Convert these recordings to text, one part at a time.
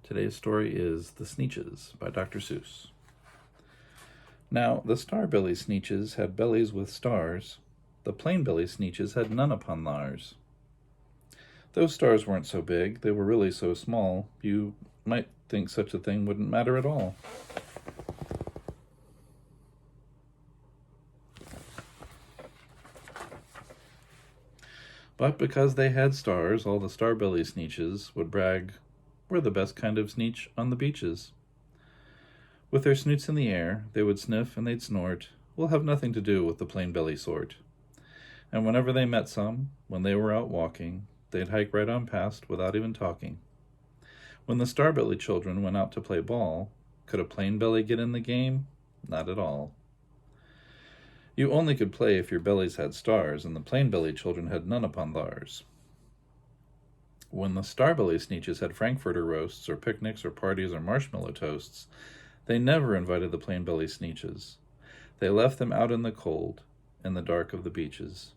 Today's story is The Sneeches by Dr. Seuss. Now, the star-belly Sneeches had bellies with stars. The plain-belly Sneeches had none upon theirs. Those stars weren't so big, they were really so small, you might think such a thing wouldn't matter at all. But because they had stars, all the star-belly Sneeches would brag, "We're the best kind of Sneech on the beaches." With their snoots in the air, they would sniff and they'd snort, "We'll have nothing to do with the plain-belly sort." And whenever they met some, when they were out walking, they'd hike right on past without even talking. When the star-belly children went out to play ball, could a plain belly get in the game? Not at all. You only could play if your bellies had stars, and the plain-belly children had none upon theirs. When the star-belly Sneeches had Frankfurter roasts, or picnics, or parties, or marshmallow toasts, they never invited the plain-belly Sneeches. They left them out in the cold, in the dark of the beaches.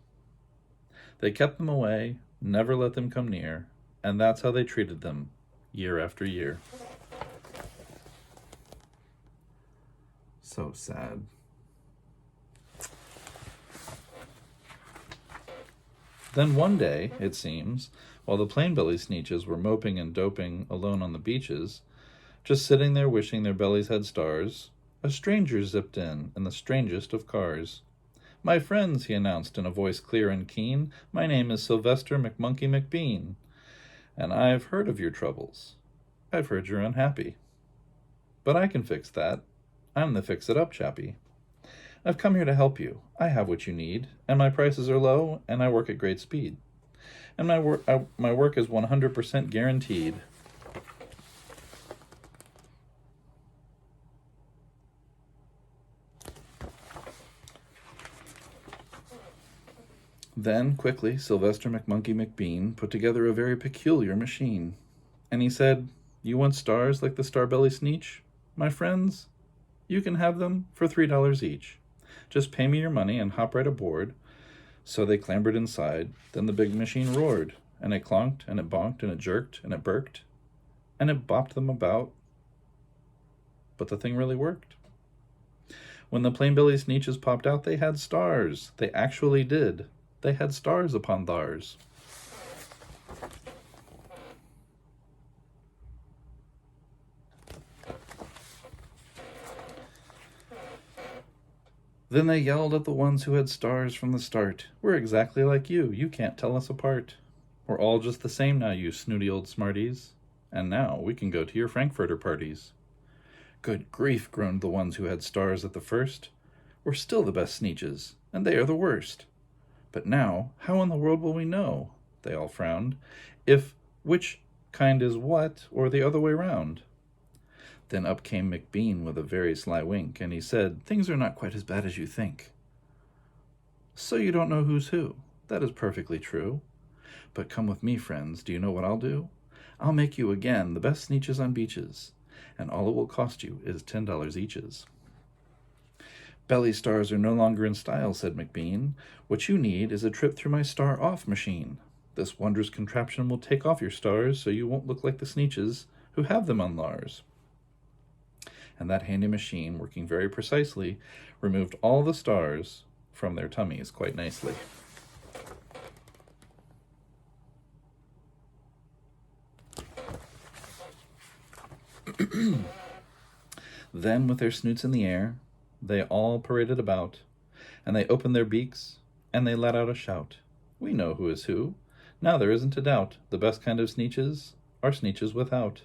They kept them away, never let them come near, and that's how they treated them, year after year. So sad. Then one day, it seems, while the plain-belly Sneeches were moping and doping alone on the beaches, just sitting there wishing their bellies had stars, a stranger zipped in the strangest of cars. "My friends," he announced in a voice clear and keen, "my name is Sylvester McMonkey McBean, and I've heard of your troubles. I've heard you're unhappy. But I can fix that. I'm the fix-it-up chappie. I've come here to help you. I have what you need, and my prices are low, and I work at great speed. And my work is 100% guaranteed." Then, quickly, Sylvester McMonkey McBean put together a very peculiar machine. And he said, "You want stars like the star-belly Sneech? My friends, you can have them for $3 each. Just pay me your money and hop right aboard." So they clambered inside. Then the big machine roared, and it clonked, and it bonked, and it jerked, and it burked, and it bopped them about. But the thing really worked. When the plain-belly Sneeches popped out, they had stars. They actually did. They had stars upon theirs. Then they yelled at the ones who had stars from the start, "We're exactly like you. You can't tell us apart. We're all just the same now, you snooty old smarties. And now we can go to your Frankfurter parties." "Good grief," groaned the ones who had stars at the first. "We're still the best Sneeches, and they are the worst. But now, how in the world will we know," they all frowned, "if which kind is what, or the other way round?" Then up came McBean with a very sly wink, and he said, "Things are not quite as bad as you think. So you don't know who's who. That is perfectly true. But come with me, friends. Do you know what I'll do? I'll make you again the best Sneeches on beaches, and all it will cost you is $10 eaches." "Belly stars are no longer in style," said McBean. "What you need is a trip through my star-off machine. This wondrous contraption will take off your stars so you won't look like the Sneeches who have them on theirs." And that handy machine, working very precisely, removed all the stars from their tummies quite nicely. Then, with their snoots in the air, they all paraded about, and they opened their beaks, and they let out a shout. "We know who is who. Now there isn't a doubt. The best kind of Sneeches are Sneeches without."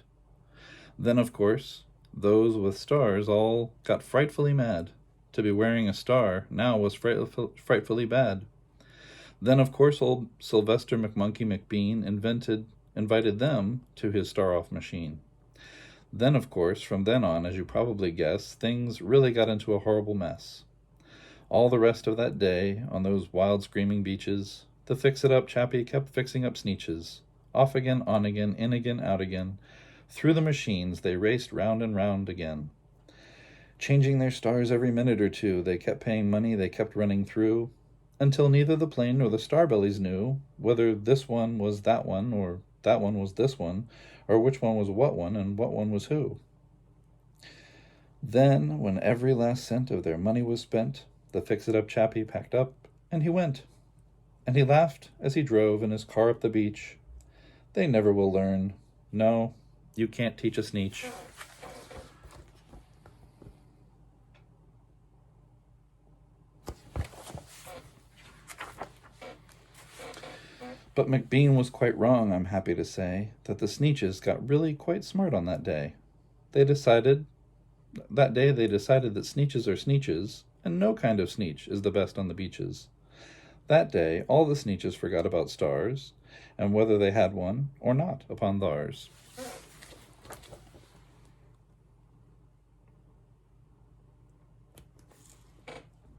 Then, of course, those with stars all got frightfully mad. To be wearing a star now was frightfully bad. Then, of course, old Sylvester McMonkey McBean invited them to his star-off machine. Then, of course, from then on, as you probably guess, things really got into a horrible mess. All the rest of that day, on those wild screaming beaches, the fix-it-up chappie kept fixing up Sneeches. Off again, on again, in again, out again. Through the machines they raced round and round again. Changing their stars every minute or two, they kept paying money, they kept running through, until neither the plain nor the star-bellies knew whether this one was that one, or that one was this one, or which one was what one and what one was who. Then, when every last cent of their money was spent, the fix-it-up chappie packed up, and he went. And he laughed as he drove in his car up the beach. They never will learn. No, you can't teach a Sneech. But McBean was quite wrong, I'm happy to say, that the Sneeches got really quite smart on that day. They decided that Sneeches are Sneeches, and no kind of Sneech is the best on the beaches. That day, all the Sneeches forgot about stars, and whether they had one or not upon theirs.